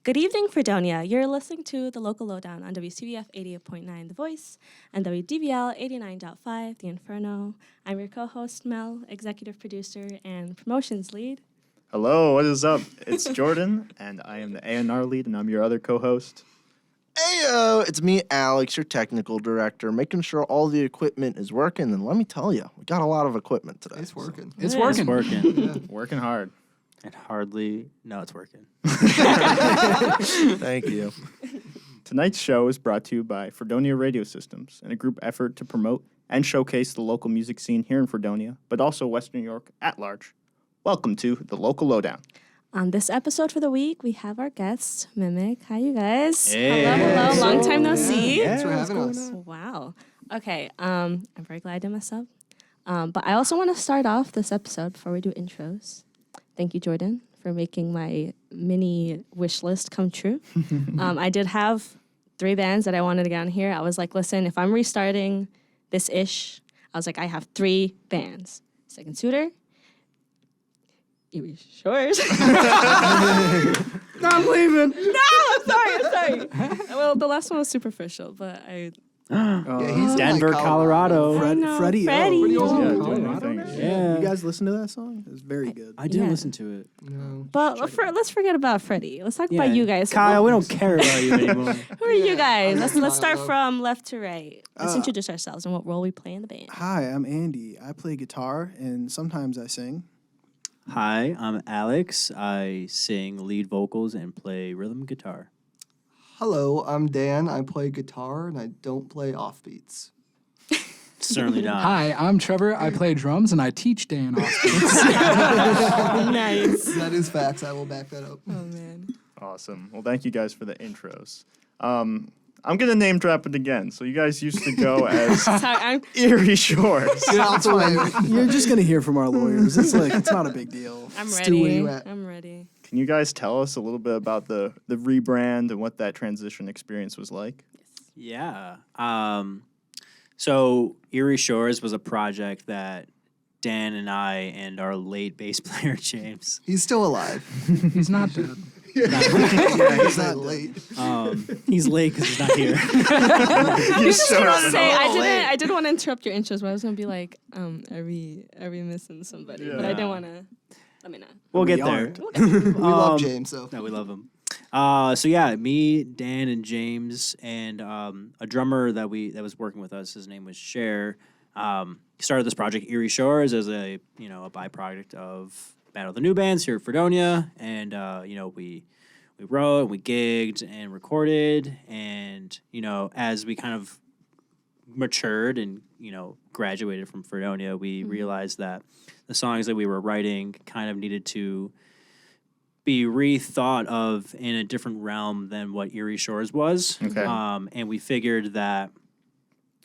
Good evening, Fredonia. You're listening to The Local Lowdown on WCBF 88.9 The Voice and WDVL 89.5 The Inferno. I'm your co-host, Mel, executive producer and promotions lead. Hello, what is up? It's Jordan, and I am the A&R lead, and I'm your other co-host. Heyo, it's me, Alex, your technical director, making sure all the equipment is working. And let me tell you, we got a lot of equipment today. It's working. It's Yeah. working. It's working. Working hard. And hardly, no, it's working. Thank you. Tonight's show is brought to you by Fredonia Radio Systems in a group effort to promote and showcase the local music scene here in Fredonia, but also Western New York at large. Welcome to The Local Lowdown. On this episode for the week, we have our guest, Mimic. Hi, you guys. Hey. Hello. Long time no see. Thanks for having us. Wow. Okay, I'm very glad I did mess up. But I also want to start off this episode before we do intros. Thank you, Jordan, for making my mini wish list come true. I did have 3 bands that I wanted to get on here. I was like, listen, if I'm restarting this ish, I was like, I have 3 bands. Second Suitor, Shores. I'm leaving. I'm sorry. Well, the last one was superficial, but I... Yeah, he's in, Denver, like, Colorado. I know, Freddie O. Freddie. Freddie O's in Yeah, Colorado doing new now? things. Yeah. You guys listen to that song? It's very good. I didn't Yeah. listen to it. No. But let's forget about Freddie. Let's talk about you guys. Kyle, we don't care about you anymore. Who are you guys? Yeah. Let's start Kyle. from left to right. Let's Uh, introduce ourselves and what role we play in the band. Hi, I'm Andy. I play guitar and sometimes I sing. Hi, I'm Alex. I sing lead vocals and play rhythm guitar. Hello, I'm Dan. I play guitar and I don't play offbeats. Certainly not. Hi, I'm Trevor. I play drums and I teach Dan off. Nice. That is facts. I will back that up. Oh man. Awesome. Well, thank you guys for the intros. I'm going to name drop it again. So you guys used to go as Sorry, I'm Erie Shores. Get out the way. You're just gonna hear from our lawyers. It's not a big deal. Stu, where you ready. at? I'm ready. Can you guys tell us a little bit about the rebrand and what that transition experience was like? Yeah. So Erie Shores was a project that Dan and I and our late bass player, James, He's still alive. He's not dead. He's not late. he's late because he's not here. You showed up in Say, all- I did want to interrupt your intros, but I was gonna be like, are we missing somebody? But I didn't want to. Let me know. We'll get We there. aren't. We love James, so. No, we love him. So yeah, me, Dan, and James, and a drummer that was working with us. His name was Cher. Started this project Erie Shores as a byproduct of Battle of the New Bands here at Fredonia, and we wrote, and we gigged, and recorded, and as we kind of matured and graduated from Fredonia, we realized that the songs that we were writing kind of needed to be rethought of in a different realm than what Erie Shores was. Okay. And we figured that,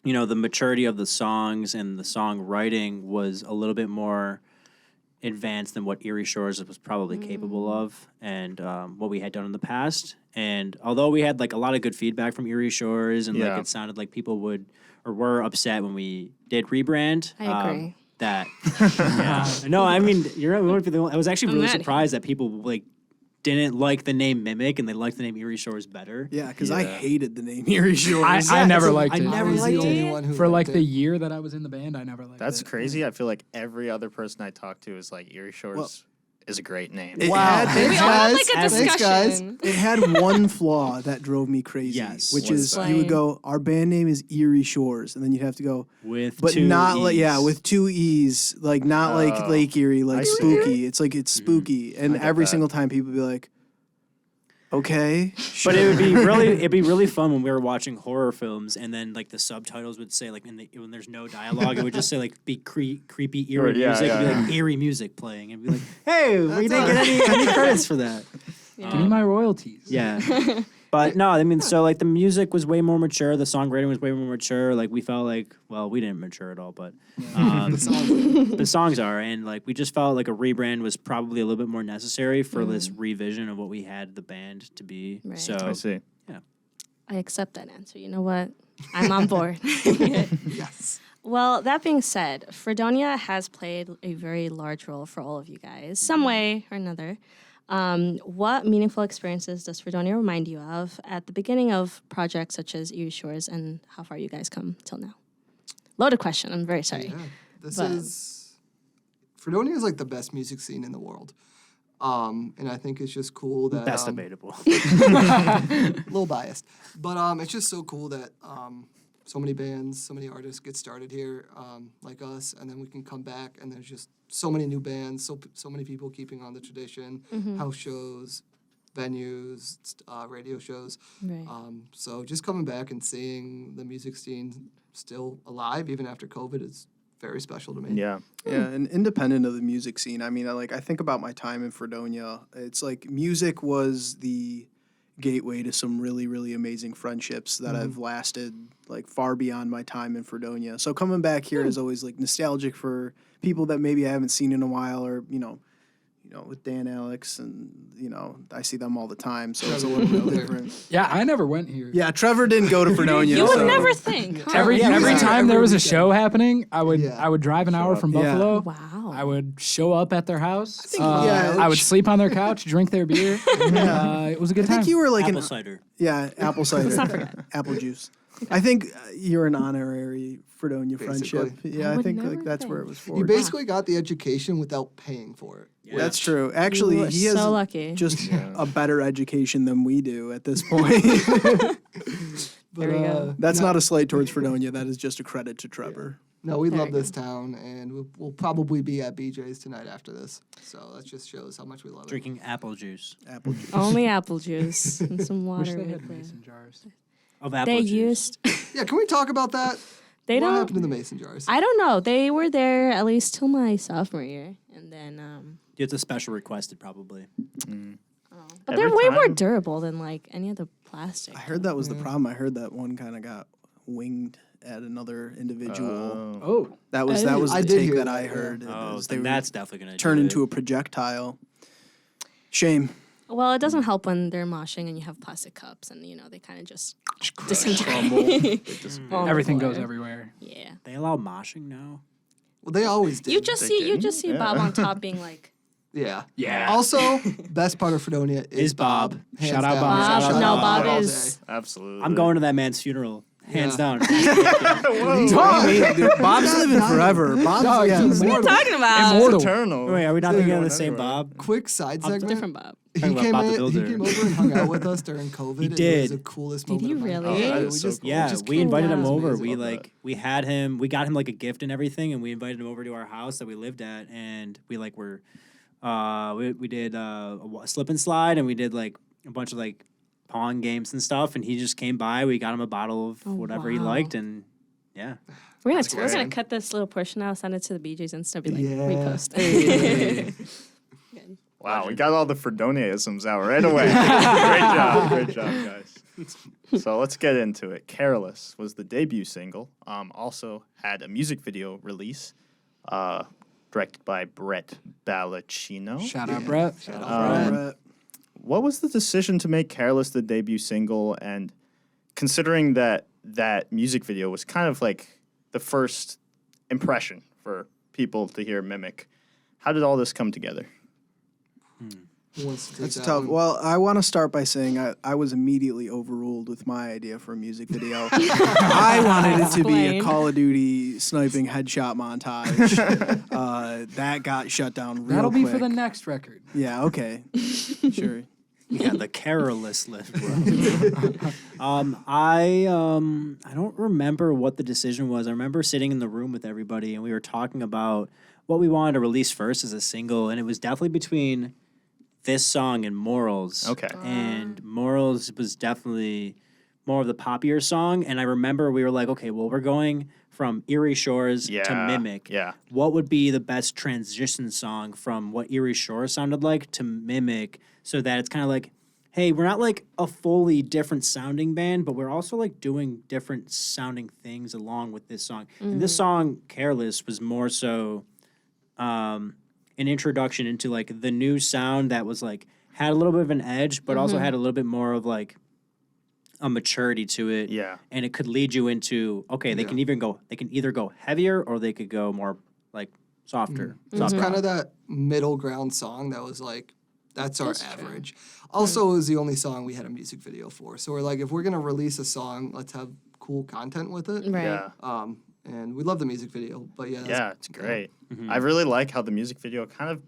the maturity of the songs and the songwriting was a little bit more advanced than what Erie Shores was probably capable of and what we had done in the past. And although we had like a lot of good feedback from Erie Shores and Yeah. like it sounded like people were upset when we did rebrand. I agree. That yeah. No, I mean you're right. We won't be the only- I was actually I'm really ready. surprised that people like didn't like the name Mimic and they liked the name Erie Shores better. Yeah, because I hated the name Erie Shores. I never liked I it. never I was liked the it. only one who For like liked the it. year that I was in the band, I never liked That's it. crazy. I feel like every other person I talk to is like Erie Shores Well, is a great name. It Wow. had, We all had like a Thanks, discussion. guys. it had one flaw that drove me crazy, Yes. which What's is that? you would go, our band name is Erie Shores, and then you'd have to go, With but two not like E's. with 2 E's, like not like Oh. Lake Erie, I like see. spooky. It's like it's spooky, and I get every that. single time people be like, okay, But it would be really fun when we were watching horror films and then like the subtitles would say like when there's no dialogue it would just say like be creepy eerie Right, yeah, music and be yeah. like eerie music playing and be like hey we didn't get any credits for that. Give me my royalties. Yeah. But no, I mean, so like the music was way more mature, the songwriting was way more mature. Like we felt like, well, we didn't mature at all, but the songs are, and like we just felt like a rebrand was probably a little bit more necessary for this revision of what we had the band to be. Right. So I see. I accept that answer. You know what? I'm on board. Yes. Well, that being said, Fredonia has played a very large role for all of you guys, some way or another. What meaningful experiences does Fredonia remind you of at the beginning of projects such as Erie Shores, and how far you guys come till now? Loaded question. I'm very sorry. Yeah, this But- is Fredonia is like the best music scene in the world, and I think it's just cool that That's debatable. a little biased, but it's just so cool that so many bands, so many artists get started here, like us, and then we can come back and there's just so many new bands, so many people keeping on the tradition, house shows, venues, radio shows. Right. So just coming back and seeing the music scene still alive even after COVID is very special to me. Yeah. Yeah, and independent of the music scene, I mean, I think about my time in Fredonia. It's like music was the gateway to some really, really amazing friendships that have lasted like far beyond my time in Fredonia. So coming back here is always like nostalgic for people that maybe I haven't seen in a while, or with Dan, Alex, and I see them all the time, so it's a little bit different. Yeah, I never went here. Yeah, Trevor didn't go to Fredonia. You would so- never think. Huh? Every Yeah, every yeah. time there was a show happening, I would Yeah. I would drive an hour from Yeah. Buffalo. Wow. I would show up at their house. yeah, I would sleep on their couch, drink their beer. It was a good I time. think you were like Apple an cider. Yeah, apple cider, apple juice. I think you're an honorary Fredonia Basically. friendship. Yeah, I would think never like that's where it think. was You for. basically got the education without paying for it. That's true. Actually, You are he has so lucky. just a better education than we do at this point. There we go. That's not a slight towards Fredonia. That is just a credit to Trevor. No, we There love you this town, and we'll probably be at BJ's tonight after this. So that just shows how much we love Drinking apple juice. Apple juice. Only apple juice and some Wish water. they had right there. mason jars. Of apple They juice. used. it. Yeah, can we talk about that? They what don't. happened to the mason jars? I don't know. They were there at least till my sophomore year, and then. It's a special requested, probably. But Every they're way more time- durable than like any of the plastic. I heard that was the problem. I heard that one kind of got winged at another individual. Oh, that was I the did take hear that that, I yeah. heard. Oh, is then would that's definitely going to turn into a projectile. Shame. Well, it doesn't help when they're moshing and you have plastic cups, and they kind of just disintegrate. on the everything goes floor. everywhere. Yeah. They allow moshing now? Well, they always did. You just see Yeah. Bob on top being like. yeah. Yeah. Also, best part of Fredonia is Bob. Hands Shout out down. Bob. Bob, Shout out no, Bob. Bob all is. day. Absolutely. I'm going to that man's funeral. Hands Yeah. down. Bob's living forever. Bob's Dog, he's What are you talking about? Immortal. eternal. Wait, are we not He's thinking of going the same everywhere. Bob? Quick side segment. Different Bob. He Talking about came, Bob the he Builder. came over and hung out with us during COVID. He It did. was the coolest Did moment. you of my really? life. Oh, that we is so just, cool. Yeah, just we came invited him down. over. Amazing. We had him. We got him like a gift and everything, and we invited him over to our house that we lived at, and we did a slip and slide, and we did like a bunch of like pong games and stuff, and he just came by. We got him a bottle of whatever he wow. liked, and yeah. We're gonna great. cut this little portion out, send it to the BJ's Insta, be like Yeah. repost. Good. Wow, we got all the Fredonia-isms out right away. Great job, guys. So let's get into it. Careless was the debut single. Also had a music video release, directed by Brett Ballacino. Shout out, Brett. What was the decision to make Careless the debut single? And considering that music video was kind of like the first impression for people to hear Mimic, how did all this come together? Who wants to take That's that tough. one? Well, I want to start by saying I was immediately overruled with my idea for a music video. I wanted it to be a Explain. Call of Duty sniping headshot montage. That got shut down real That'll be quick. for the next record. Yeah, okay. Sure. Yeah, the careless lift, bro. I don't remember what the decision was. I remember sitting in the room with everybody and we were talking about what we wanted to release first as a single, and it was definitely between this song and Morals. Okay. And Morals was definitely more of the poppier song, and I remember we were like, okay, well, we're going from Erie Shores to Yeah, Mimic. yeah. What would be the best transition song from what Erie Shores sounded like to Mimic, so that it's kind of like, hey, we're not like a fully different sounding band, but we're also like doing different sounding things along with this song. And this song, Careless, was more so an introduction into like the new sound that was like had a little bit of an edge, but also had a little bit more of like a maturity to it. Yeah. And it could lead you into, okay, they can either go heavier or they could go more like softer. It's kind of that middle ground song that was like That's our That's true. average. Also, it was the only song we had a music video for. So we're like, if we're gonna release a song, let's have cool content with it. Right. Yeah. And we love the music video, but yeah, that's- Yeah, it's great. I really like how the music video kind of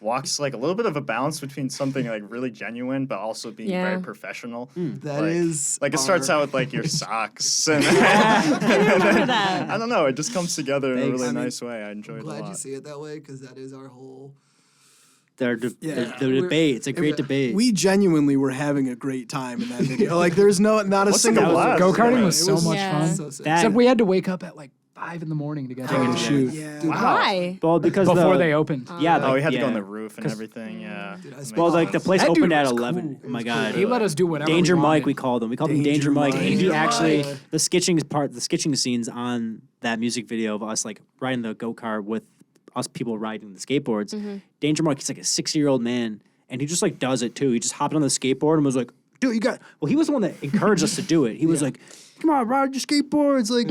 walks like a little bit of a balance between something like really genuine, but also being Yeah. very professional. That like, is like it starts our- out with like your socks, and remember that. I don't know, it just comes together in a Thanks. really I mean, nice way. I enjoy it a Glad you lot. see it that way because that is our whole. The We're- debate. It's a great yeah. debate. We genuinely were having a great time in that video. Like, there's not a What's single the blast? Go karting It was so was much Yeah. fun. So sick. That- Except we had to wake up at like 5 in the morning to get there to shoot Yeah. Dude, Why? well, because before the, they opened. yeah, Oh, we had to go on yeah. the roof and everything. Yeah. Dude, I Amazing. spent- Well, like the place That dude opened at was 11. cool. Oh my god. He let us do whatever. Danger we Mike, wanted. we called him. We called him Danger Danger Mike. Mike. And he Danger actually Mike. the sketching scenes on that music video of us like riding the go kart with us people riding the skateboards. Danger Mike, he's like a 60-year-old man, and he just like does it too. He just hopped on the skateboard and was like, "Dude, you got." Well, he was the one that encouraged us to do it. He was like, "Come on, ride your skateboards! Like,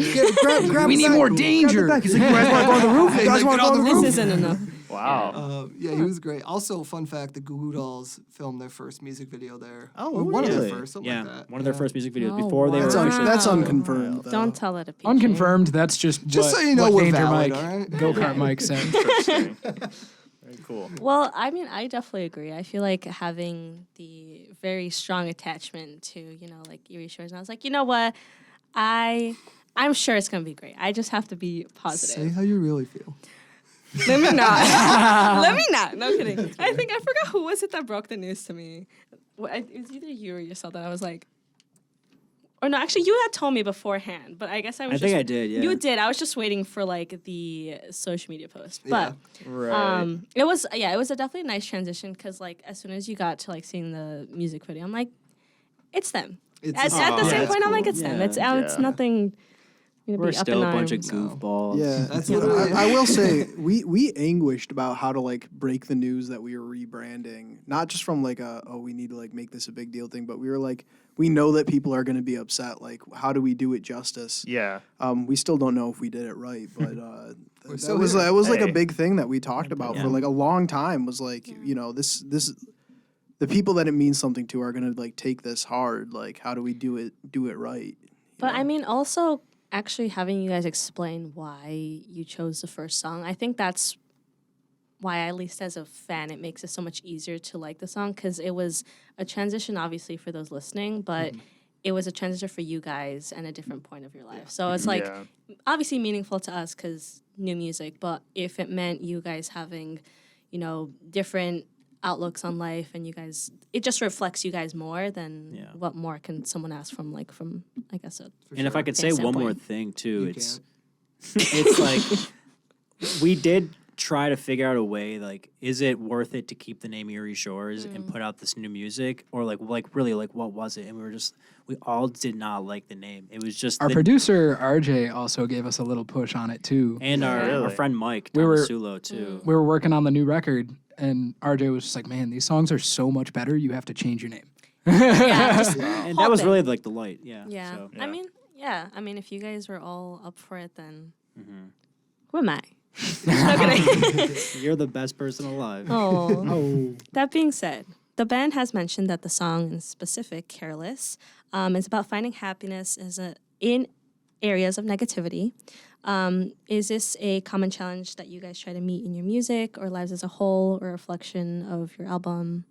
grab We it need back. more Grab it danger." back." He's like, "You guys want to go on the roof? You He's guys like, want to "Get go on on the the roof?" This isn't enough. Wow. Yeah, he was great. Also, fun fact: the Goo Goo Dolls filmed their first music video there. Oh, Or one of really? their first, something Yeah, like that. one of their first music videos Oh, before they wow. were officially. That's Wow. unconfirmed. Though. Don't tell it a PJ. Unconfirmed. That's just Just what, so you know what we're Danger valid, Mike, all right? Go Kart Mike said. Interesting. Very cool. Well, I mean, I definitely agree. I feel like having the very strong attachment to, like Erie Shores, and I was like, you know what? I'm sure it's gonna be great. I just have to be Say positive. how you really feel. Let me not. Let me not. No kidding. I forgot who was it that broke the news to me. It was either you or yourself that I was like, or no, actually you had told me beforehand, but I guess I was. I think I did. Yeah. You did. I was just waiting for like the social media post, but. Right. It was a definitely a nice transition because like as soon as you got to like seeing the music video, I'm like, it's them. It's At the Yeah, same that's point, I'm like, cool. it's them. Yeah. It's Yeah. nothing. We're be up still in a bunch of arms. goofballs. Yeah, That's I- literally- I will say we anguished about how to like break the news that we were rebranding, not just from like we need to like make this a big deal thing, but we were like we know that people are going to be upset. Like, how do we do it justice? Yeah. We still don't know if we did it right, but that still was here. that was like Hey. a big thing that we talked about Yeah. for like a long time. Was like this the people that it means something to are going to like take this hard. Like, how do we do it right? But I mean, also actually having you guys explain why you chose the first song, I think that's why, at least as a fan, it makes it so much easier to like the song because it was a transition, obviously, for those listening, but it was a transition for you guys and a different point of your life. So it's like Yeah. obviously meaningful to us because new music, but if it meant you guys having, different outlooks on life and you guys, it just reflects you guys more, then Yeah. what more can someone ask from I guess a And if I could say Fan one more standpoint. thing too, You it's it's like we did try to figure out a way like is it worth it to keep the name Erie Shores and put out this new music or like really like what was it? And we all did not like the name. It was just Our the, producer RJ also gave us a little push on it too. and our Really? friend Mike We were- Tomasulo too. We were working on the new record, and RJ was just like, "Man, these songs are so much better. You have to change your name." yeah, just And whole that was thing. really like the light. Yeah. Yeah. So. I mean, I mean, if you guys were all up for it, then Mm-hmm. who am I? No kidding. You're the best person alive. Oh. That being said, the band has mentioned that the song in specific, Careless, is about finding happiness in areas of negativity. Is this a common challenge that you guys try to meet in your music or lives as a whole or a reflection of your album?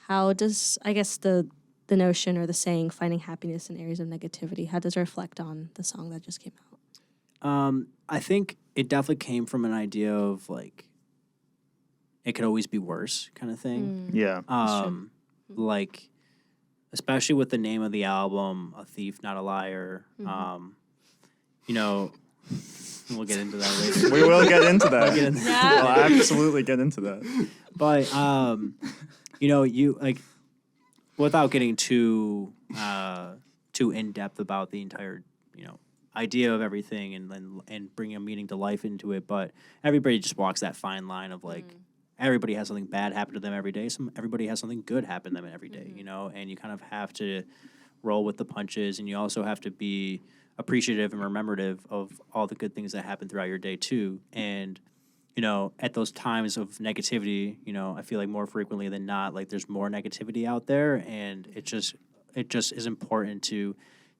How does, I guess, the notion or the saying, finding happiness in areas of negativity, how does it reflect on the song that just came out? I think it definitely came from an idea of like it could always be worse kind of thing. Yeah. Like especially with the name of the album, A Thief Not a Liar. We'll get into that later. We will get into that. get into Yeah. We'll absolutely get into that. But you like without getting too in depth about the entire idea of everything and bringing a meaning to life into it. But everybody just walks that fine line of like everybody has something bad happen to them every day. Everybody has something good happen to them every day. And you kind of have to roll with the punches, and you also have to be appreciative and rememorative of all the good things that happen throughout your day too. And you know, at those times of negativity, you know, I feel like more frequently than not, like there's more negativity out there, and it just is important to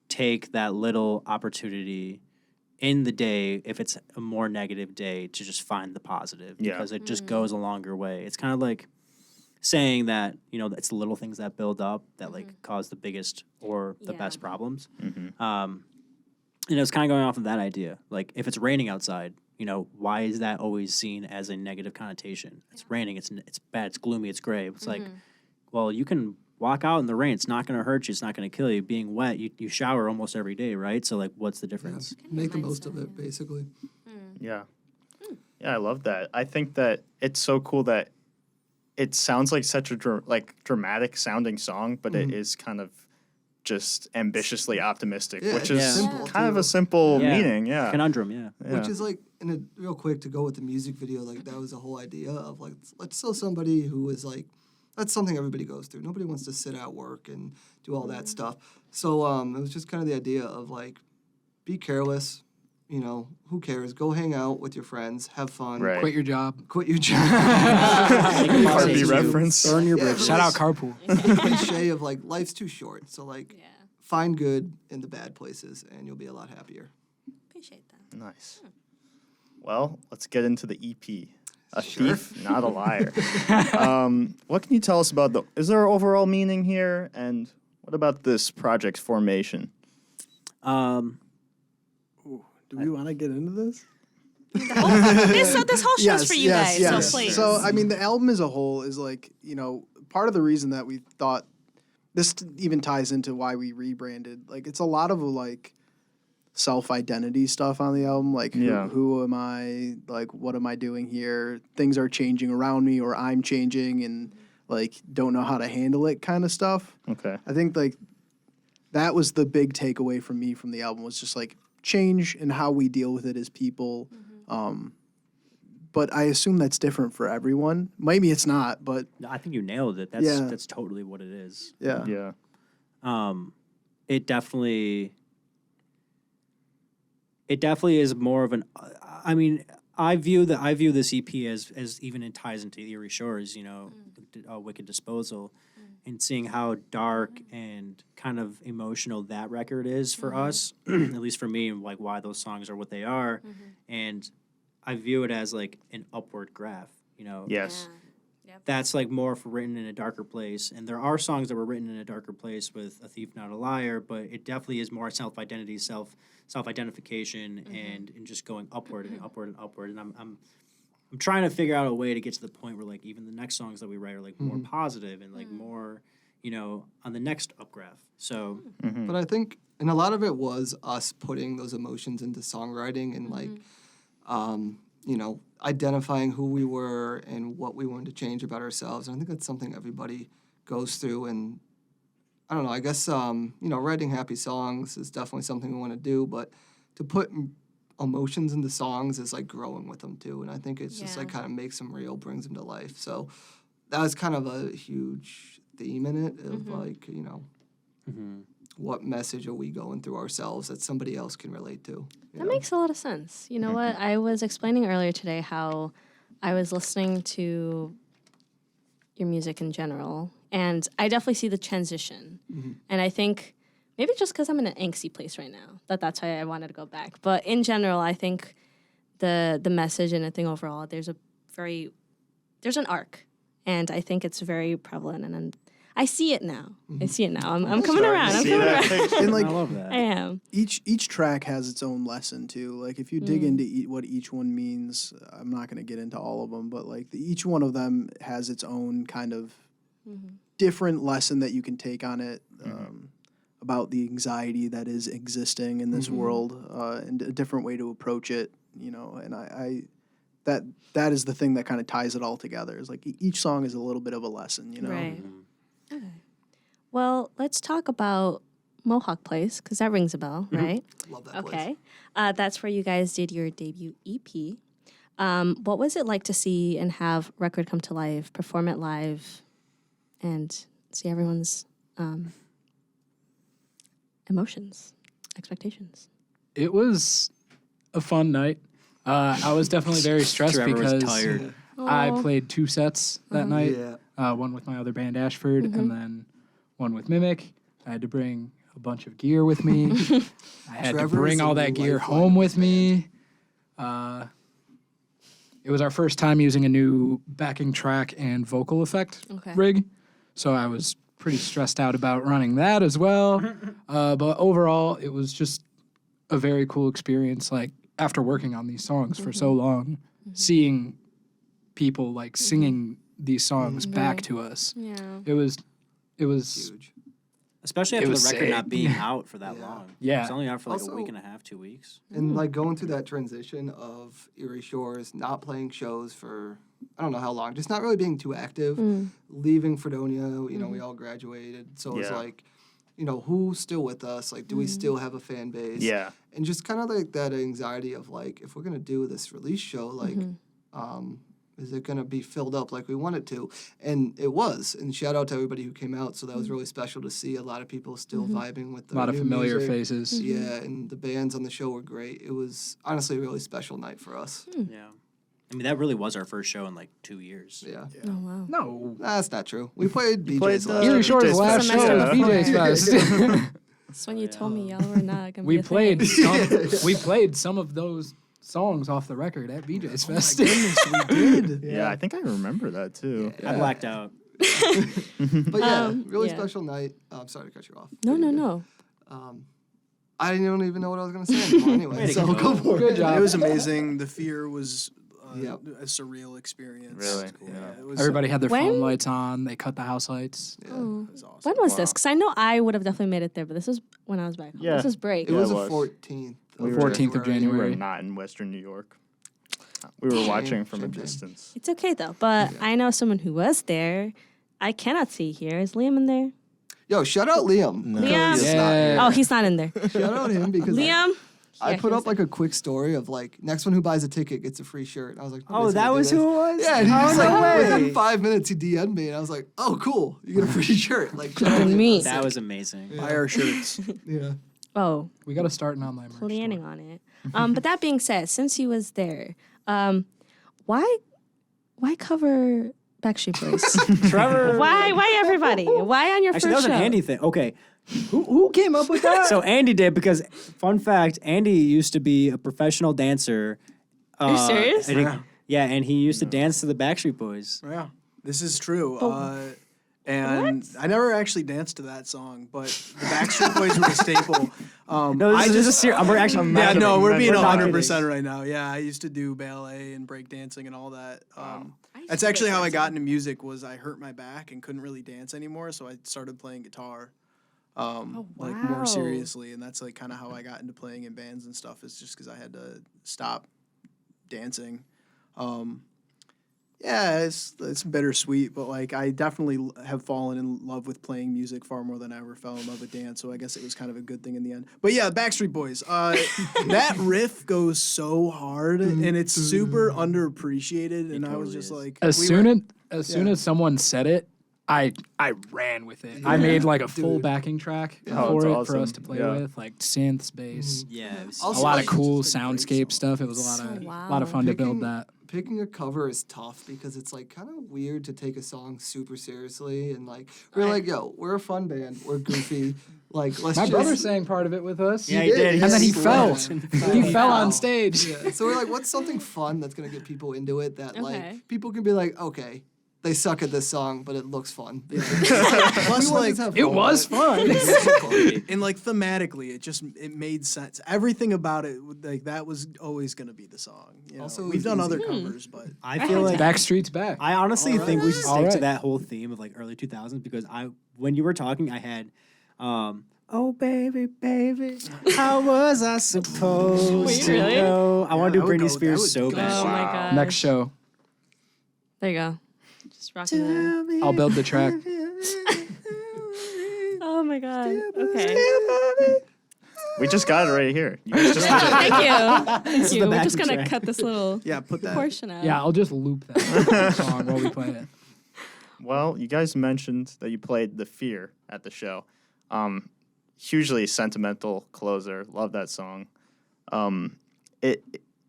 take that little opportunity in the day, if it's a more negative day, to just find the positive, Yeah. because it just goes a longer way. It's kind of like saying that, you know, it's the little things that build up that like cause the biggest or the Yeah. best problems. Mm-hmm. You know, it's kind of going off of that idea. Like, if it's raining outside, you know, why is that always seen as a negative connotation? It's raining, it's bad, it's gloomy, it's gray. It's like, well, you can walk out in the rain. It's not going to hurt you. It's not going to kill you. Being wet, you shower almost every day, right? So, like, what's the difference? Make the most of it, basically. Yeah. Yeah, I love that. I think that it's so cool that it sounds like such a dramatic sounding song, but it is kind of just ambitiously optimistic, Yeah, which it's is simple, kind of too. a simple Yeah. meaning. Yeah. Conundrum, yeah. Which is like, and real quick to go with the music video, like that was the whole idea of like, let's show somebody who is like, that's something everybody goes through. Nobody wants to sit at work and do all that stuff. So it was just kind of the idea of like, be careless, you know, who cares? Go hang out with your friends, have fun, Right. Quit your job. quit your job. Barbie reference. Burn your Yeah, bridges. Shout out carpool. Cliche of like, life's too short. So like, Yeah. find good in the bad places and you'll be a lot happier. Appreciate that. Nice. Well, let's get into the EP. A Sure. thief, not a liar. What can you tell us about is there overall meaning here? And what about this project's formation? Do we want to get into this? This whole show's for you guys, so please. So, I mean, the album as a whole is like, you know, part of the reason that we thought this even ties into why we rebranded. Like, it's a lot of like self-identity stuff on the album. Like, Yeah. who am I? Like, what am I doing here? Things are changing around me, or I'm changing, and like don't know how to handle it, kind of stuff. Okay. I think like that was the big takeaway from me from the album, was just like change and how we deal with it as people. But I assume that's different for everyone. Maybe it's not, but No, I think you nailed it. Yeah. That's totally what it is. yeah. Yeah. It definitely is more of an. I mean, I view this EP as even it ties into Eerie Shores, you know, Wicked Disposal, and seeing how dark and kind of emotional that record is for us, at least for me, and like why those songs are what they are, and I view it as like an upward graph, you know. Yes. That's like more for written in a darker place, and there are songs that were written in a darker place with A Thief Not a Liar, but it definitely is more self-identity, self-identification, and just going upward and upward and upward. And I'm trying to figure out a way to get to the point where like even the next songs that we write are like more positive and like more, you know, on the next up graph. So But I think, and a lot of it was us putting those emotions into songwriting and like, you know, identifying who we were and what we wanted to change about ourselves. And I think that's something everybody goes through. And I don't know, I guess, you know, writing happy songs is definitely something we want to do, but to put emotions into songs is like growing with them too. And I think it's just like kind of makes them real, brings them to life. So that was kind of a huge theme in it of like, you know, what message are we going through ourselves that somebody else can relate to? You That know? makes a lot of sense. You know what? I was explaining earlier today how I was listening to your music in general, and I definitely see the transition. And I think maybe just because I'm in an angsty place right now, that's why I wanted to go back. But in general, I think the message and the thing overall, there's an arc, and I think it's very prevalent, and I see it now. I see it now. I'm coming around. I'm coming around. And like I love that. I am. each track has its own lesson too. Like if you dig into what each one means, I'm not going to get into all of them, but like each one of them has its own kind of different lesson that you can take on it, about the anxiety that is existing in this world, and a different way to approach it. You know, and I that is the thing that kind of ties it all together. Is like each song is a little bit of a lesson. You know. Right. Okay. Well, let's talk about Mohawk Place, because that rings a bell, right? Love that place. Okay. That's where you guys did your debut EP. What was it like to see and have Record come to life, perform it live, and see everyone's emotions, expectations? It was a fun night. I was definitely very stressed Trevor was because tired. I Aw. played 2 sets that night. Yeah. One with my other band Ashford, and then one with Mimic. I had to bring a bunch of gear with me. I had Trevor to bring is all the that gear lifeline home of with this me. It was our first time using a new backing track and vocal effect Okay. rig, so I was pretty stressed out about running that as well. But overall, it was just a very cool experience. Like after working on these songs for so long, seeing people like singing these songs back Right. to us, Yeah. it was Huge. Especially It after the was record not sick. being out for that Yeah. long. Yeah. It's only out for like a Also- week and a half, 2 weeks. And like going through that transition of Erie Shores, not playing shows for I don't know how long, just not really being too active, leaving Fredonia, you know, we all graduated. So it's Yeah. like, you know, who's still with us? Like, do we still have a fan base? Yeah. And just kind of like that anxiety of like, if we're gonna do this release show, like, is it gonna be filled up like we want it to? And it was. And shout out to everybody who came out. So that was really special to see a lot of people still vibing with the a lot of new familiar music. faces. Yeah, and the bands on the show were great. It was honestly a really special night for us. Yeah. I mean, that really was our first show in like 2 years. Yeah. Oh wow. No, That's not true. We played BJ's played last Erie the- year. Shores' BJ's last Fest. show was BJ's Fest. That's when you told me y'all were not gonna we be a played thing. we played some of those songs off the record at BJ's Fest. we did. Yeah, I think I remember that too. I blacked out. But yeah, really yeah. special night. I'm sorry to cut you off. No, no, no. I don't even know what I was going to say anymore Way anyway, to so go. go for Good it. job. It was amazing. The Fear was Yep. a surreal experience. Really? Yeah. It was, Everybody had their When- phone lights on. They cut the house lights. Oh. it was awesome. When was this? Because I know I would have definitely made it there, but this is when I was back home. Yeah. This is break. It Yeah, was it the was. 14th. We were- 14th of We were January. not in Western New York. We were watching from a Shame. distance. It's okay though. But I know someone who was there. I cannot see here. Is Liam in there? Yo, shout out Liam. No. Liam. He's not Yeah. here. Oh, he's not in there. Shout out him because Liam. I Yeah, put he up like a quick story of like next one who buys a ticket gets a free shirt. And I was like, Oh, nobody's that gonna do was this. who it was? Yeah, and he Oh, was no like way. within 5 minutes he DM'd me and I was like, oh cool, you get a free shirt. Like shout out Fucking Liam. me. That was amazing. Buy our shirts. Yeah. Oh, We got to start an online merch store. planning on it. But that being said, since he was there, why cover Backstreet Boys? Trevor. why everybody? Why on your Actually, that first was show? an Andy thing. Okay. Who came up with that? So Andy did because, fun fact, Andy used to be a professional dancer. you serious? And and he used to dance to the Backstreet Boys. Yeah, this is true. And I never actually danced to that song, but the Backstreet Boys were a staple. No, this is a serious. We're actually. Yeah, no, we're being not 100% right now. Yeah, I used to do ballet and breakdancing and all that. That's actually how I got into music. Was I hurt my back and couldn't really dance anymore, so I started playing guitar, like wow. more seriously, and that's like kind of how I got into playing in bands and stuff. Is just because I had to stop dancing. Yeah, it's bittersweet, but like I definitely have fallen in love with playing music far more than I ever fell in love with dance. So I guess it was kind of a good thing in the end. But yeah, Backstreet Boys. That riff goes so hard and it's super underappreciated. And I was totally just is. like, As we soon were- as soon as someone said it, I ran with it. I made like a full Dude. backing track Oh, for it's it for us awesome. to play Yeah. with, like synths, bass, Yeah. It was, Also, a lot like, of cool it's just a great soundscape song. stuff. It was a lot of Wow. fun to build Picking- that. Picking a cover is tough because it's like kind of weird to take a song super seriously and like we're like, yo, we're a fun band, we're goofy, like let's My just. brother sang part of it with us. Yeah, he did. And then he He fell. slammed. He fell on stage. Yeah. So we're like, what's something fun that's gonna get people into it that Okay. like people can be like, okay, they suck at this song, but it looks fun. Plus, like, It was fun. and like thematically, it made sense. Everything about it, like that was always going to be the song. You know? Also, We've it's done easy. other covers, but I feel like Backstreet's back. I honestly think we should stick to Alright. that whole theme of like early 2000s because when you were talking, I had, oh baby, baby, how was I supposed Wait, to really? know? I want to I do would Britney go- Spears that would so go. bad. Oh my god. Next show, There you go. Just rocking that. I'll build the track. Oh my god. Okay. We just got it right here. You guys just did it. Thank you. Thank is you. the We're just backing gonna track. cut this little yeah, put that. portion out. Yeah, I'll just loop that song while we play it. Well, you guys mentioned that you played The Fear at the show. Hugely sentimental closer. Love that song.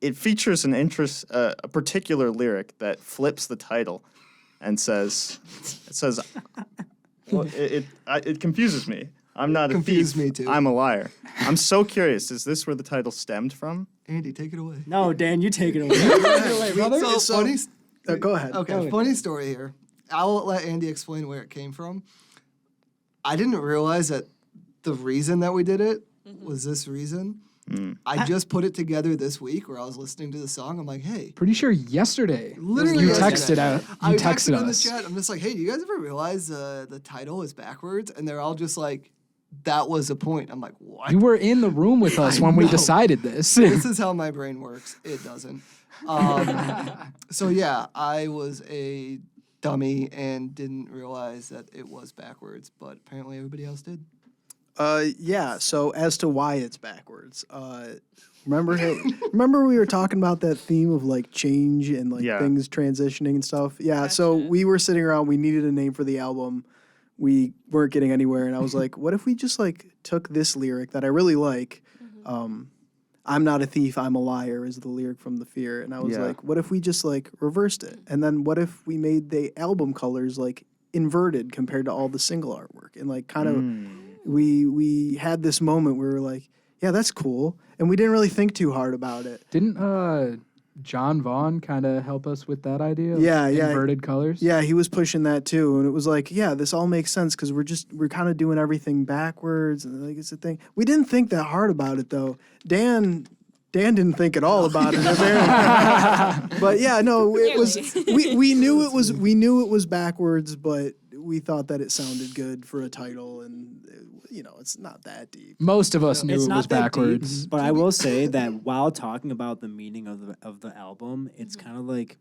it features a particular lyric that flips the title and says, well, it confuses me. I'm not a thief. Confused me too. I'm a liar. I'm so curious. Is this where the title stemmed from? Andy, take it away. No, Dan, you take it away. So, funny. Go ahead. Okay, funny story here. I'll let Andy explain where it came from. I didn't realize that the reason that we did it was this reason. I just put it together this week where I was listening to the song. I'm like, hey. Pretty sure yesterday. Literally you yesterday. texted out. I You texted texted in the us. chat. I'm just like, hey, do you guys ever realize the title is backwards? And they're all just like, that was the point. I'm like, what? You were in the room with us when we know. decided this. This is how my brain works. It doesn't. So yeah, I was a dummy and didn't realize that it was backwards, but apparently everybody else did. Yeah. So as to why it's backwards, remember we were talking about that theme of like change and like Yeah. things transitioning and stuff. Yeah. So we were sitting around. We needed a name for the album. We weren't getting anywhere, and I was like, "What if we just like took this lyric that I really like? I'm not a thief. I'm a liar" is the lyric from The Fear, and I was Yeah. like, "What if we just like reversed it? And then what if we made the album colors like inverted compared to all the single artwork and like kind of." We had this moment where we were like, yeah, that's cool. And we didn't really think too hard about it. Didn't John Vaughn kind of help us with that idea? Yeah, yeah. Inverted colors? Yeah, he was pushing that too. And it was like, yeah, this all makes sense because we're kind of doing everything backwards. And like, it's a thing. We didn't think that hard about it though. Dan didn't think at all about it. Apparently. But yeah, no, it was, we knew it was backwards, but we thought that it sounded good for a title, and it's not that deep. Most of us knew It's it not was that deep, backwards. but I will say that while talking about the meaning of the album, it's kind of like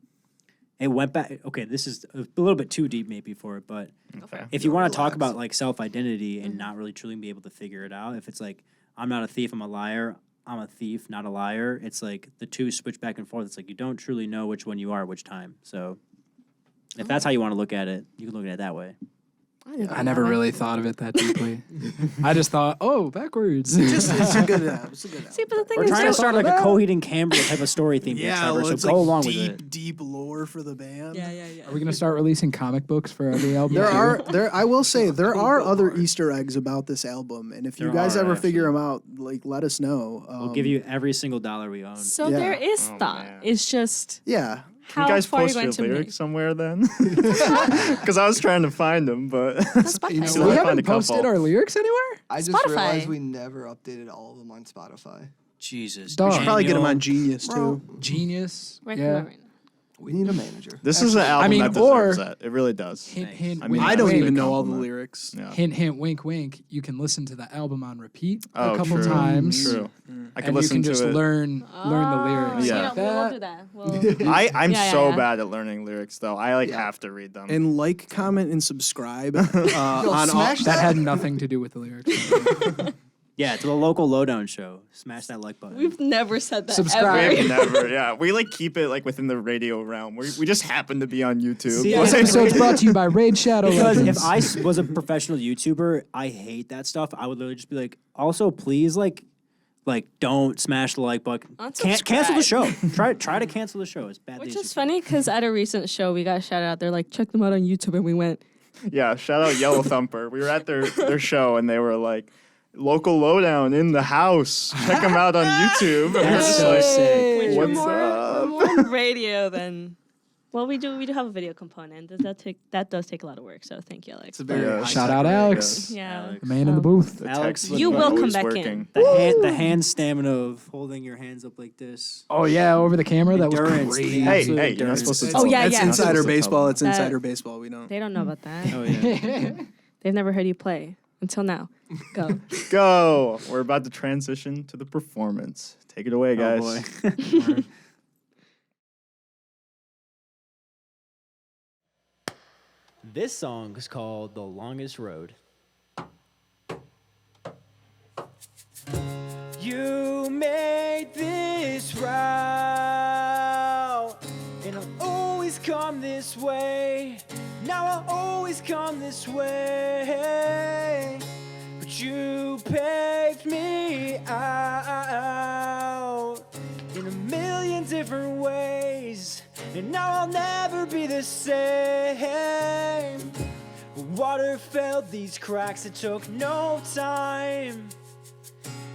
it went back. Okay, this is a little bit too deep maybe for it, but Okay. if you want to talk about like self-identity and not really truly be able to figure it out, if it's like I'm not a thief, I'm a liar. I'm a thief, not a liar. It's like the two switch back and forth. It's like you don't truly know which one you are, which time. So if that's how you want to look at it, you can look at it that way. I never really thought of it that deeply. I just thought, oh, backwards. It's a good album. See, but the thing We're is, trying to though- start like a Coheed and Cambria type of story theme here, Yeah, Trevor, well, so it's go like along deep, with it. deep lore for the band. yeah. Are we going to start releasing comic books for every album? There I will say there are other Easter eggs about this album, and if you There guys are, ever figure actually. them out, like let us know. We'll give you every single dollar we own. So Yeah. there is Oh, thought. man. It's just Yeah, how you guys far post you're your going to lyrics make. somewhere then? Because I was trying to find them, but Spotify. You know So we I haven't found a posted couple. our lyrics anywhere? I just Spotify. realized we never updated all of them on Spotify. Jesus. Dog. we should probably get them Daniel. on Genius too. Genius. Right, Yeah. right. We need a manager. this is an album mean, that deserves or- that. It really does. Hint, Nice. hint, I mean, wink, I don't Wink. even know all the Compliment. lyrics. Yeah. Hint, hint, wink, wink. You can listen to the album on repeat Oh, a couple true. times. True. I can And you listen can to just it. learn the lyrics. Yeah. You know, we'll do that. We'll, I'm Yeah, so yeah. bad at learning lyrics, though. I have to read them. And like, comment, and subscribe on all. smash That had nothing to do with the lyrics. Yeah, to the local lowdown show. Smash that like button. we've never said that Subscribe. ever. We've never, we like keep it like within the radio realm. We just happen to be on YouTube. See, This episode's brought to you by Raid Shadow Because Legends. if I was a professional YouTuber, I hate that stuff. I would literally just be like, also please like don't smash the like button. Cancel the show. Try to cancel the show as badly Which as you is funny because at a recent show, we got shouted out. They're like, check them out on YouTube. And we went, Yeah, shout out Yellow Thumper. We were at their show and they were like, local lowdown in the house. Check them out on YouTube. And we're That's just so like, sick. which we're What's more, up? we're more on radio than. Well, we do have a video component. That does take a lot of work. So thank you, Alex. It's a very Yeah. high Shout tech out radio. Alex. Yeah. Alex. The man in the booth. The Alex, text you was will come always back in. working. The hand stamina of holding your hands up like this. Oh, yeah, over the camera. That was Endurance, great. the Hey, absolute hey, you're not supposed to endurance. Oh, yeah, That's yeah. insider That's baseball. It's That- insider baseball. We don't. They don't know about that. Oh yeah. They've never heard you play until now. Go. Go. We're about to transition to the performance. Take it away, guys. Oh boy. This song is called The Longest Road. You made this route, and I'll always come this way. Now I'll always come this way. But you paved me out in a million and now I'll never be the same. Water filled these cracks, it took no time.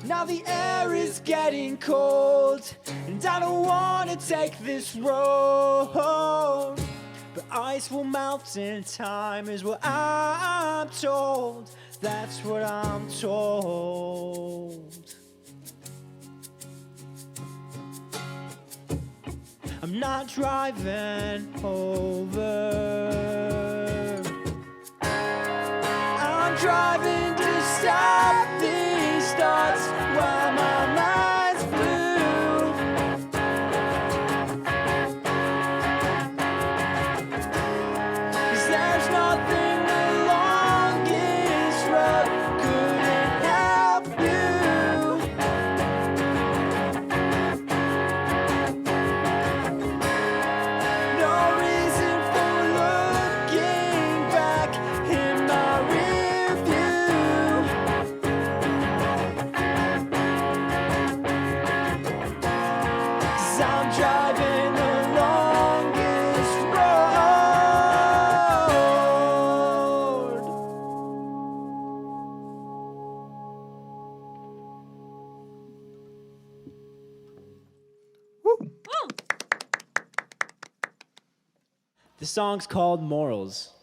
Now the air is getting cold, and I don't wanna take this road. But ice will melt in time is what I'm told. That's what I'm told. I'm not driving over. I'm driving to stop these thoughts while my mind's blue. 'Cause there's nothing the longest road couldn't help you. No reason for looking back in my rear view. 'Cause I'm driving the longest road. The song's called Morals.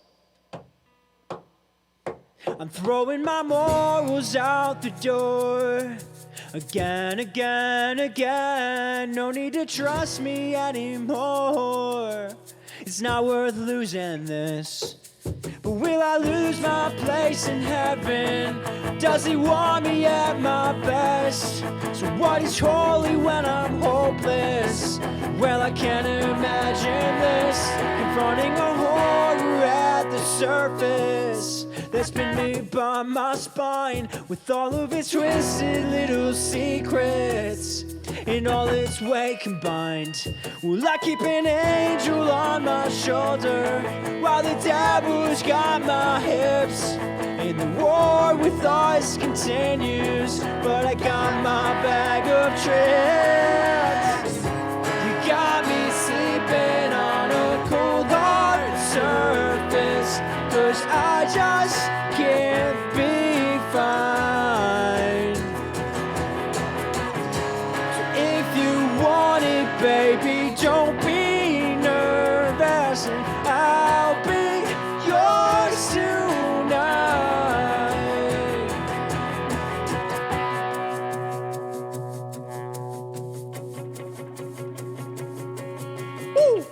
I'm throwing my morals out the door. Again, again, again. No need to trust me anymore. It's not worth losing this. But will I lose my place in heaven? Does he want me at my best? So what is holy when I'm hopeless? Well, I can't imagine this. Confronting a horror at the surface that's been made by my spine, with all of its twisted little secrets in all its weight combined. Will I keep an angel on my shoulder while the devil's got my hips? And the war with us continues, but I got my bag of tricks. You got me sleeping on a cold hard surface, 'cause I just can't be fine. So if you want it, baby, don't be nervous, and I'll be yours tonight. Woo!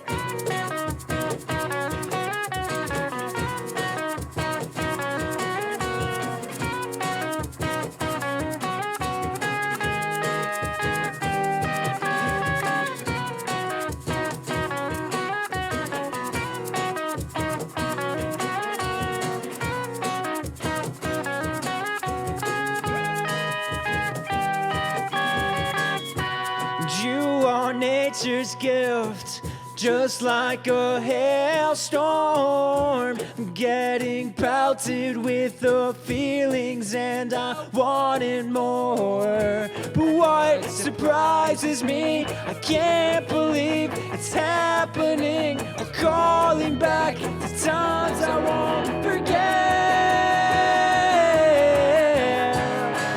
You are nature's gift, just like a hailstorm. I'm getting pelted with the feelings, and I wanted more. But what surprises me, I can't believe it's happening. I'm calling back the times I won't forget.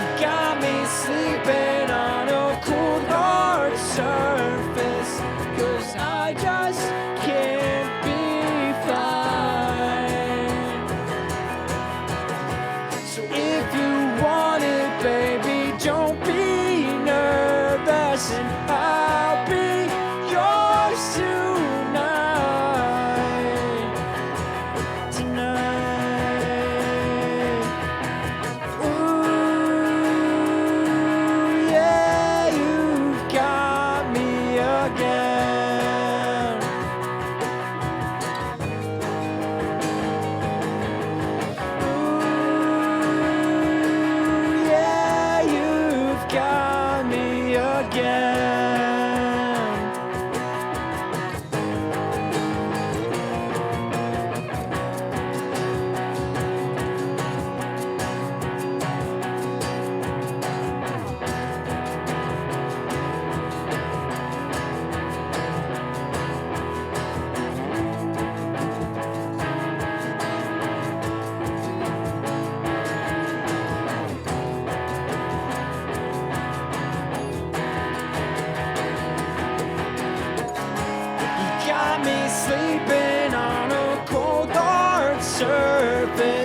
You got me sleeping on a cold hard surface, 'cause I just can't be fine. So if you want it, baby, don't be nervous, and I'll be yours tonight. Tonight.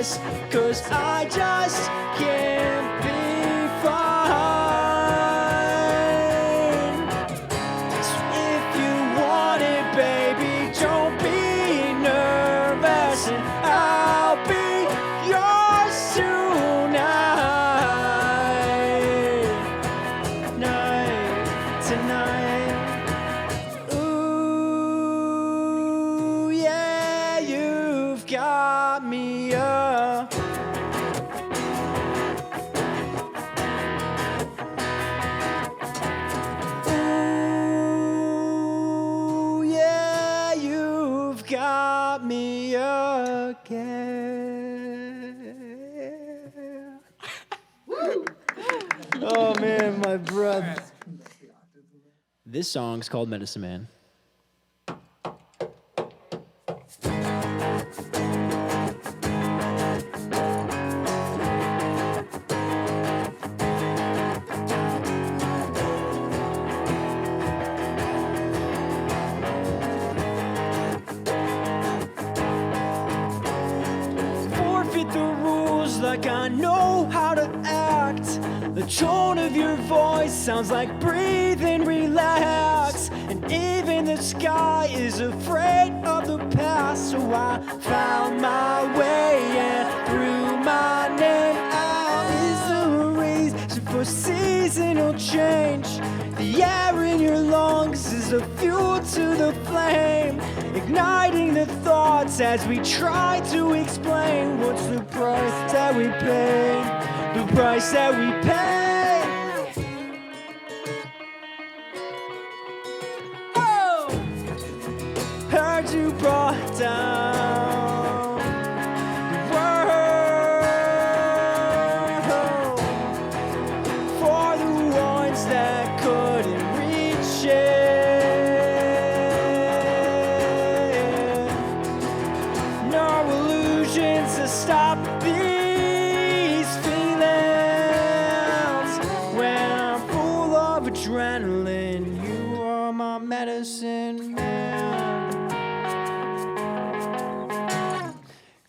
this, 'cause I just can't be fine. So if you want it, baby, don't be nervous, and I'll be yours tonight. Ooh, yeah, you've got me up. Ooh, yeah, you've got me again. Oh man, my breath. This song's called Medicine Man. Forfeit the rules like I know how to act. The tone of your voice sounds like breathe and relax. And even the sky is afraid of the past. So I found my way and threw my name out. Is the reason for seasonal change. The air in your lungs is a fuel to the flame, igniting the thoughts as we try to explain what's the price that we pay, the price that we pay. Oh! Heard you brought down the world for the ones that couldn't reach it. No illusions to stop these feelings. When I'm full of adrenaline, you are my medicine man.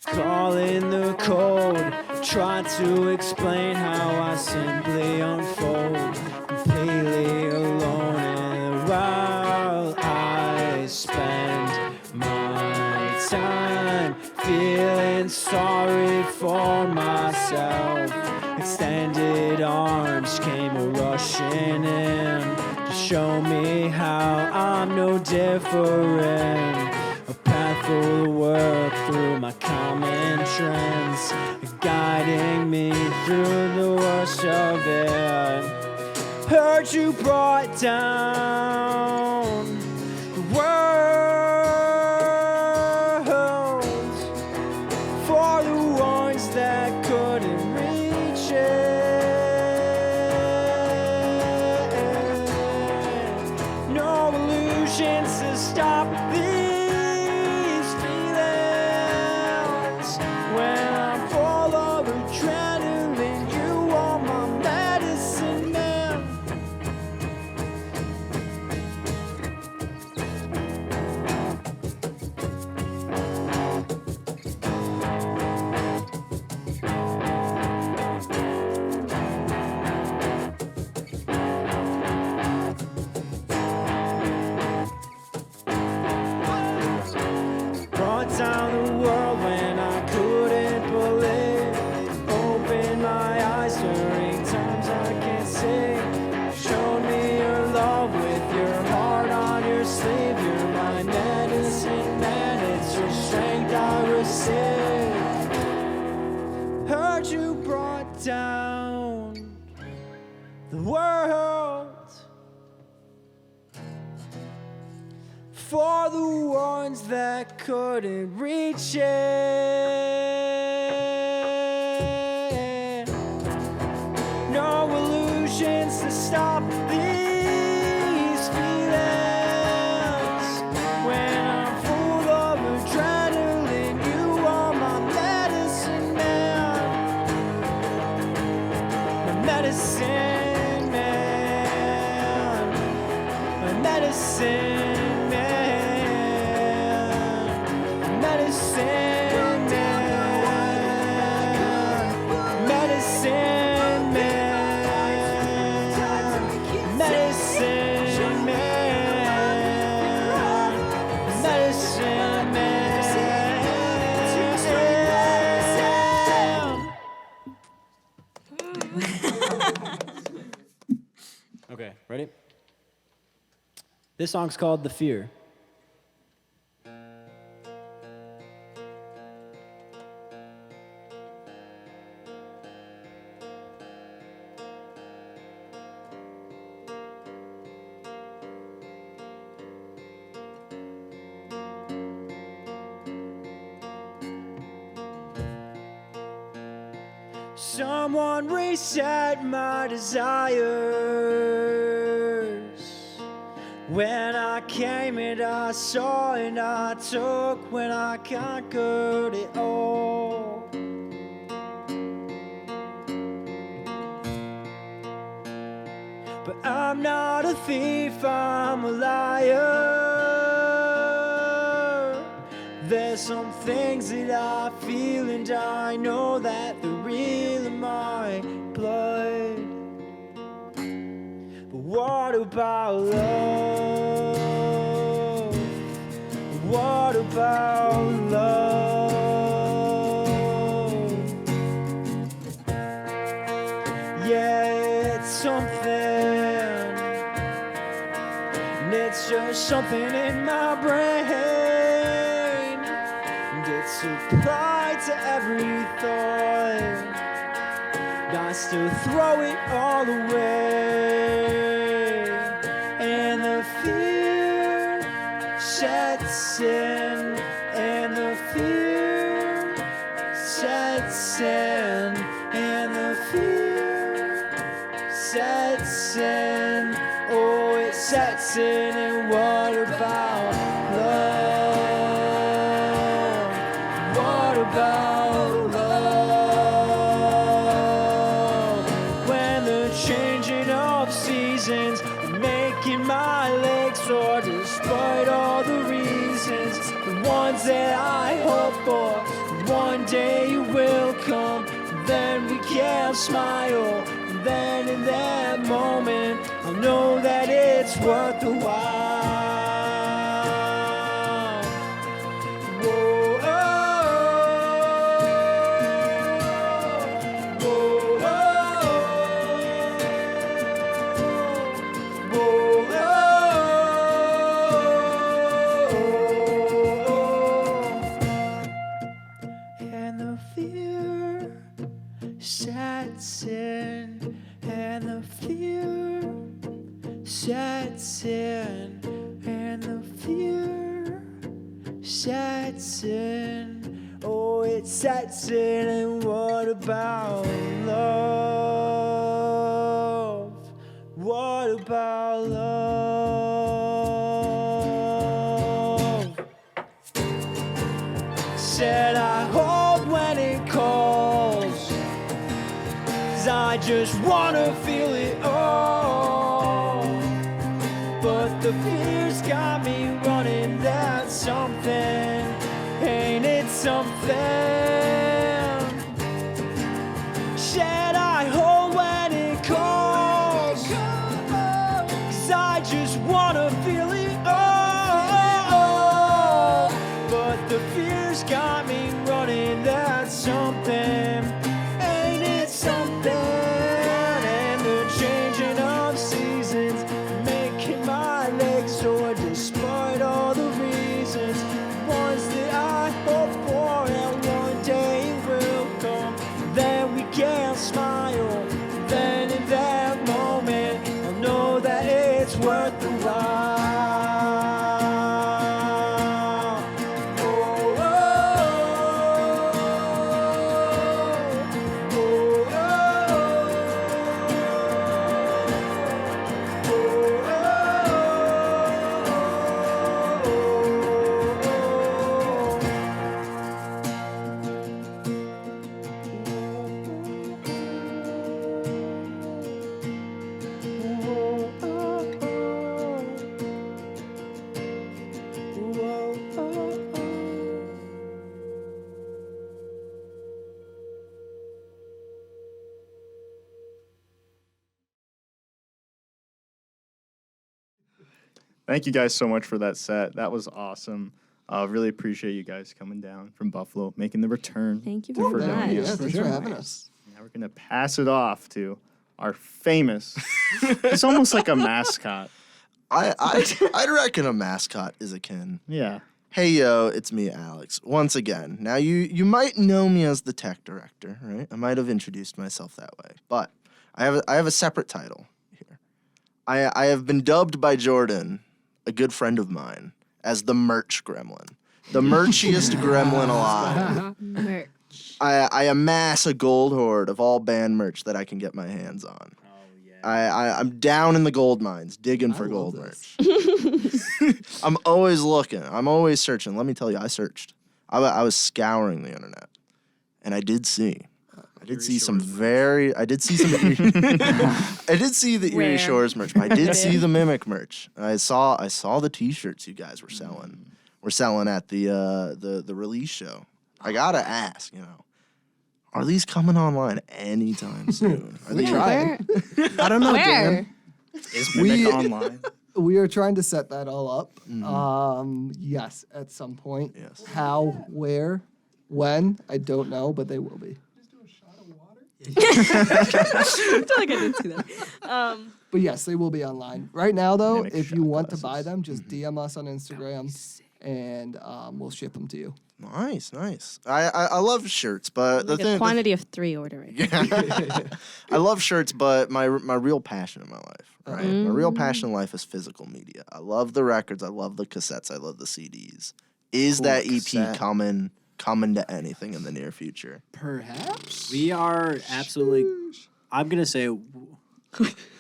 Calling the code, try to explain how I simply unfold. Completely alone in the world, I spend my time feeling sorry for myself. Extended arms came rushing in to show me how I'm no different. A path for the world through my common trends, guiding me through the worst of it. Heard you brought down the world for the ones that couldn't reach it. No illusions to stop these feelings. When I'm full of adrenaline, you are my medicine man. Brought down the world when I couldn't believe. Opened my eyes during times I can't see. Showed me your love with your heart on your sleeve. You're my medicine man, it's your strength I receive. Heard you brought down the world for the ones that couldn't reach it. No illusions to stop these feelings. When I'm full of adrenaline, you are my medicine man. My medicine man. My medicine. Medicine man. This song's called The Fear. Someone reset my desires. When I came and I saw and I took, when I conquered it all. But I'm not a thief, I'm a liar. There's some things that I feel and I know that they're real in my blood. But what about love? What about love? Yeah, it's something. And it's just something in my brain. It's applied to every thought. I still throw it all away. And the fear sets in. And the fear sets in. And the fear sets in. Oh, it sets in. And what about love? About love, when the changing of seasons are making my legs sore, despite all the reasons, the ones that I hope for, one day you will come, then we can smile, and then in that moment I'll know that it's worth the while. Sets in, and the fear sets in, and the fear sets in. Oh, it sets in, and what about love? What about love? Said I hold when it calls. I just wanna feel it all. But the fear's got me running, that's something. Ain't it something? Should I hold when it calls? 'Cause I just wanna feel it all. But the fear's got me running, that's something. Despite all the reasons, ones that I hope for, and one day it will come. Then we can smile. Then in that moment, I'll know that it's worth the while. Thank you guys so much for that set. That was awesome. Really appreciate you guys coming down from Buffalo, making the return. Thank you to very Fredonia. much. Yeah, thanks sure. for having us. Now we're gonna pass it off to our famous. It's almost like a mascot. I'd reckon a mascot is akin. Yeah. Hey yo, it's me, Alex. Once again. Now you might know me as the tech director, right? I might have introduced myself that way, but I have a separate title here. I have been dubbed by Jordan, a good friend of mine, as the merch gremlin, the merchiest gremlin alive. Merch. I amass a gold hoard of all band merch that I can get my hands on. I'm down in the gold mines digging for love gold this. merch. I'm always looking. I'm always searching. Let me tell you, I searched. I was scouring the internet, and I did see. I did see some very. I did see some. I did see the Erie Where? Shores merch. But I did see the Mimic merch. I saw the T-shirts you guys were selling. We're selling at the release show. I gotta ask, are these coming online anytime soon? Are they Where? I don't know, Where? Dan. Is Mimic online? We are trying to set that all up. Mm-hmm. Yes, at some point. Yes. How, where, when, I don't know, but they will be. I feel like I did see that. But yes, they will be online. Right now, though, Mimic if shot you want to glasses. buy them, just DM us on Instagram, and we'll ship them to you. Nice. I love shirts, but the Like a thing. quantity of 3 order right now. I love shirts, but my real passion in my life, right? My real passion in life is physical media. I love the records. I love the cassettes. I love the CDs. Is Cool that EP cassette. coming to anything in the near future? Perhaps. We are absolutely. I'm gonna say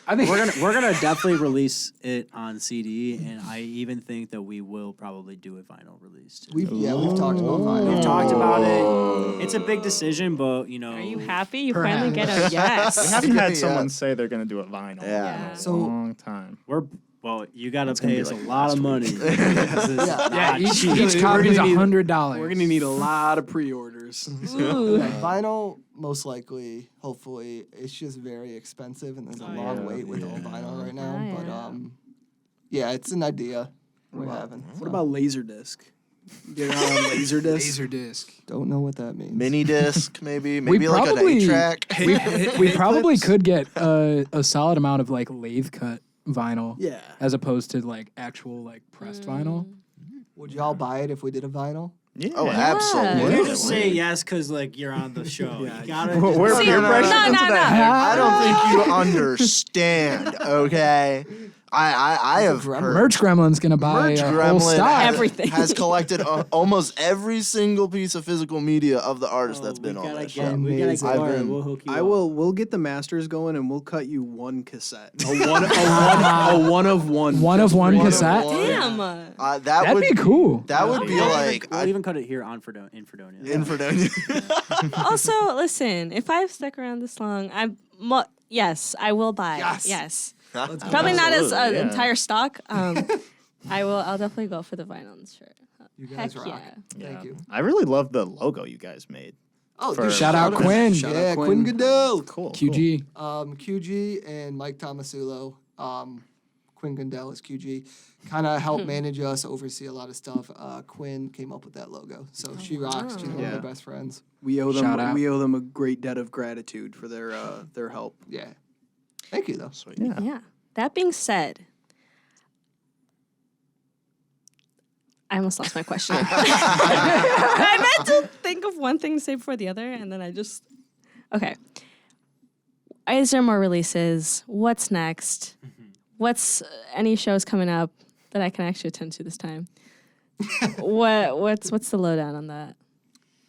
I think we're gonna definitely release it on CD, and I even think that we will probably do a vinyl release too. We've talked about vinyl. We've talked about it. It's a big decision, but Are you happy? You finally get a We yes. haven't had Yeah. someone say they're going to do a vinyl Yeah. in a So- long time. Well, you gotta gonna pay be us like a lot of money. This is not each cheap. copy is gonna need- $100. We're gonna need a lot of pre-orders. Ooh. Vinyl, most likely, hopefully, it's just very expensive, and there's a long wait with all vinyl right now. Oh, But yeah. yeah, it's an idea we're having. What about Laserdisc? Get it on Laserdisc. Laserdisc. Don't know what that means. Mini disc, maybe like probably- an 8-track. We probably could get a solid amount of like lathe cut vinyl Yeah. as opposed to like actual like pressed vinyl. Would y'all buy it if we did a vinyl? Yeah. Oh, You absolutely. can't just say yes because like you're on the show. You gotta. We're just- See, peer no, pressured no, into no. that. I don't think you understand, okay? I have heard Merch Gremlin's gonna buy Merch a whole Gremlin stock. has, Everything. has collected almost every single piece of physical media of the artist that's Oh, been we on gotta that get- show. We gotta Amazing. get I've been- We'll hook you I up. will. We'll get the masters going, and we'll cut you one cassette. A one of one. One of one One of cassette. one. Damn. That That'd would be cool. That would be like We'll even cut it here on in Fredonia. in Fredonia. Also, listen, if I've stuck around this long, yes, I will buy. Yes. Probably not as an Absolutely, yeah. entire stock. I'll definitely go for the vinyl shirt. You guys Heck rock. yeah. Thank you. I really love the logo you guys made. Oh, For- dude, Shout out Quinn. Shout out Yeah, Quinn. Quinn Goodell. Cool. QG. QG and Mike Tomasulo. Quinn Goodell is QG. Kind of help manage us, oversee a lot of stuff. Quinn came up with that logo, so she rocks. She's one of Yeah. my best friends. We owe them. Shout out. We owe them a great debt of gratitude for their help. Yeah. Thank you, though. Sweet. Yeah. Yeah. That being said, I almost lost my question. I meant to think of one thing to say before the other, and then I just. Okay. Is there more releases? What's next? What's any shows coming up that I can actually attend to this time? What's the lowdown on that?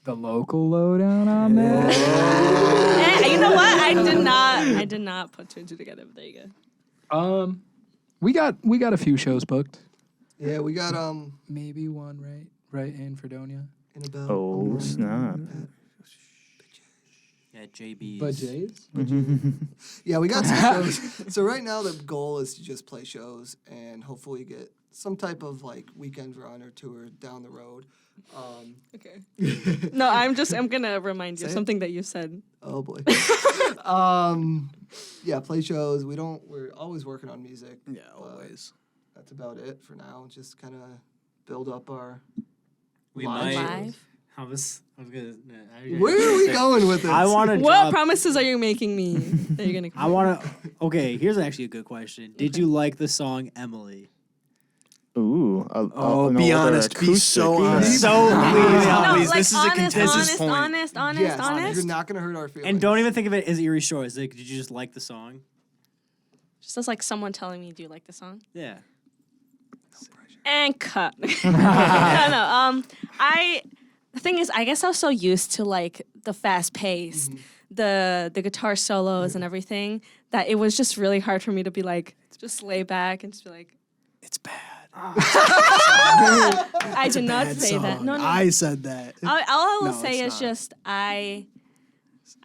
The local lowdown on that. You know what? I did not put 2 and 2 together, but there you go. We got a few shows booked. Yeah, we got Maybe one right in Fredonia. Annabelle. Oh, snap. Yeah, JB. But Jay's. Yeah, we got some shows. So right now the goal is to just play shows and hopefully get some type of like weekend run or tour down the road. Okay. No, I'm gonna remind you of something that you said. Oh boy. Yeah, play shows. We're always working on music. Yeah, but always. That's about it for now. Just kind of build up our We lives. might Live. I was gonna. Where are we going with this? I want to. What promises are you making me that you're gonna? I want to. Okay, here's actually a good question. Did you like the song Emily? Ooh. Be honest. Be so honest. So please, No, please. like This is a contentious point. Yes, honest. you're not gonna hurt our feelings. And don't even think of it as Erie Shores. Like, did you just like the song? Just as like someone telling me, "Do you like the song?" Yeah. And cut. no. The thing is, I guess I was so used to like the fast pace, the guitar solos and everything that it was just really hard for me to be like just lay back and just be like. It's bad. I did not Bad say that. song. No. I said that. All I will No, say it's is not. just I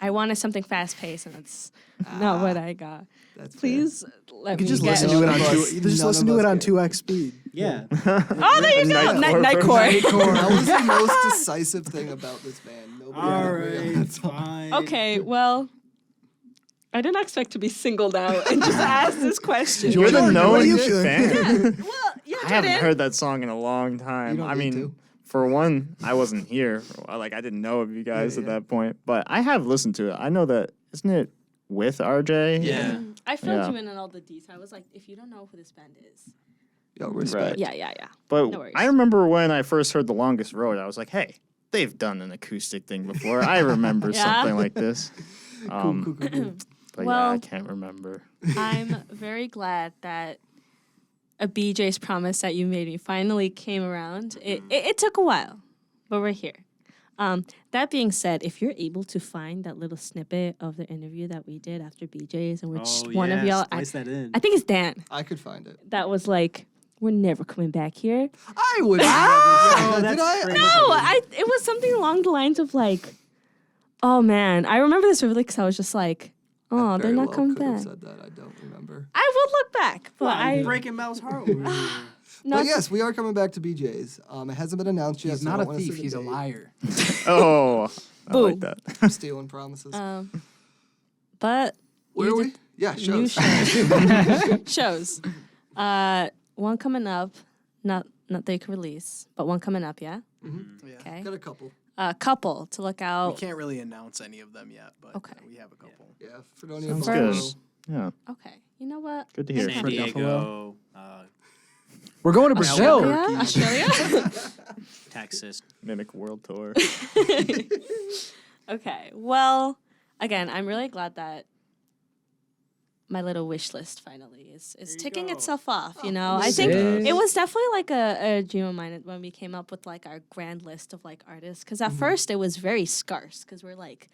wanted something fast paced, and that's not what I got. That's fair. Please let You me could just get. listen to it on None of two. us- You just none listen of to it us on get 2x speed. Yeah. Oh, there you go. Nightcore. That was the most decisive thing about this band. Nobody All could agree on right. that song. Fine. Okay, well, I didn't expect to be singled out and just asked this question. You're the Jordan, what known do you fan. Well, yeah, I haven't Jordan. heard that song in a long time. You don't I need mean, to. for one, I wasn't here. Like, I didn't know of you guys Yeah, at yeah. that point. But I have listened to it. I know that, isn't it with RJ? Yeah. I filled Yeah. you in on all the details. I was like, if you don't know who this band is. Yo, respect. Yeah, yeah, yeah. But No worries. I remember when I first heard The Longest Road, I was like, hey, they've done an acoustic thing before. I remember Yeah? something like this. Cool. But yeah, Well- I can't remember. I'm very glad that a BJ's promise that you made me finally came around. It took a while, but we're here. That being said, if you're able to find that little snippet of the interview that we did after BJ's, in which Oh, one of yeah, y'all, splice that in. I think it's Dan, I could find it. that was like, "We're never coming back here." I would never say that. that's Did I? crazy. No, it was something along the lines of like, "Oh man," I remember this vividly because I was just like, "Oh, they're Very not well coming could have back." said that. I don't remember. I would look back, but I'm I breaking Mel's heart. over here. no, But yes, we are coming back to BJ's. It hasn't been announced yet. He's so I not don't a wanna say thief. the He's a date. liar. Oh, I Boo. like that. Stealing promises. but Where you are did- we? Yeah, New shows. shows. One coming up, not that you can release, but one coming up, yeah. Yeah. Okay. Got a couple. A couple to look We out. can't really announce any of them yet, but Okay. we have a couple. Yeah, Fredonia. Sounds Buffalo. good. Yeah, Okay. You know what? good to hear. San For Diego, We're going to Brazil. Yeah, Australia. Texas. Mimic World Tour. Okay. Well, again, I'm really glad that my little wish list finally is ticking itself off. You know, I think Sick. it was definitely like a dream of mine when we came up with like our grand list of like artists. Because at first it was very scarce. Because we're like,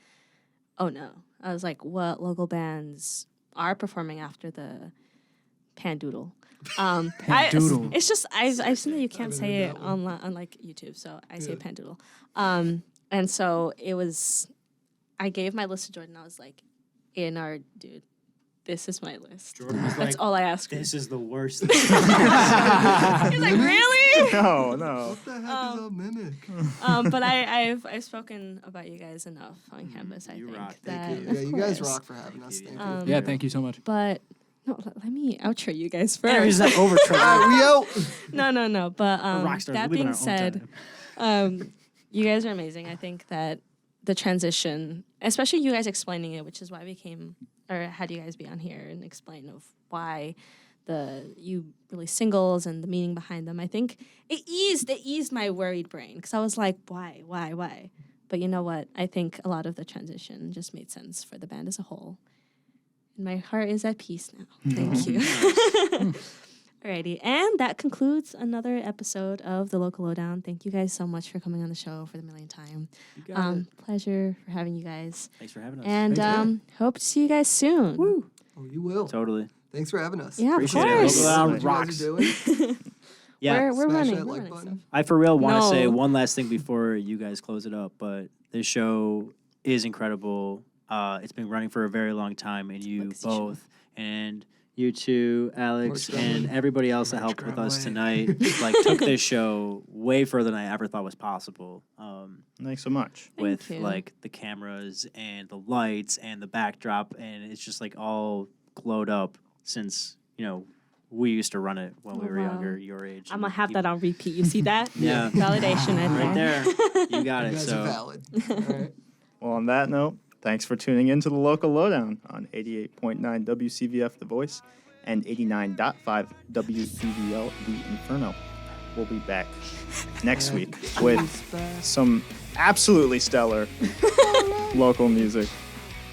oh no. I was like, what local bands are performing after the Pandoodle? Pandoodle. It's just I've seen that you can't haven't say heard it that one. online on like YouTube, so I say Yeah. Pandoodle. And so it was. I gave my list to Jordan. I was like, A&R, dude, this is my list. Jordan was That's like, all I asked for. this is the worst. He's like, really? No, no. What the heck is a mimic? But I've spoken about you guys enough on campus. I You think rock. that. Thank you. of Yeah, you guys course. rock for having us. you. Thank you. Um, Yeah, thank you so much. But no, let me outro you guys Interviews first. that over All right, we out. No. But rock stars. that We live in being our own said, time. you guys are amazing. I think that the transition, especially you guys explaining it, which is why we came or had you guys be on here and explain of why you release singles and the meaning behind them. I think it eased my worried brain because I was like, why? But you know what? I think a lot of the transition just made sense for the band as a whole. And my heart is at peace now. Thank you. Alrighty, and that concludes another episode of the Local Lowdown. Thank you guys so much for coming on the show for the millionth time. You got it. Pleasure for having you guys, Thanks for having us. and hope to see you guys soon. Oh, you will. Totally. Thanks for having us. Yeah, Appreciate of it. course. Local Lowdown What you rocks. guys are doing. Yeah. We're Smash running. that We're like running button. stuff. I for real want to say No. one last thing before you guys close it up, but this show is incredible. It's been running for a very long time, and you Legacy show. both and you two, Alex, March and Grumley. everybody else that helped with us tonight, like took this show way further than I ever thought was possible. Thanks so much. With you. like the cameras and the lights and the backdrop, and it's just like all glowed up since we used to run it when we Oh, were wow. younger, your age. I'm gonna and have you- that on repeat. You see that? Yeah. Validation right there. You got You it. guys So are valid. All right. Well, on that note, thanks for tuning in to the Local Lowdown on 88.9 WCVF The Voice and 89.5 WBVL The Inferno. We'll be back next week with some absolutely stellar local music.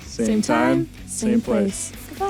Same time, same place. Goodbye.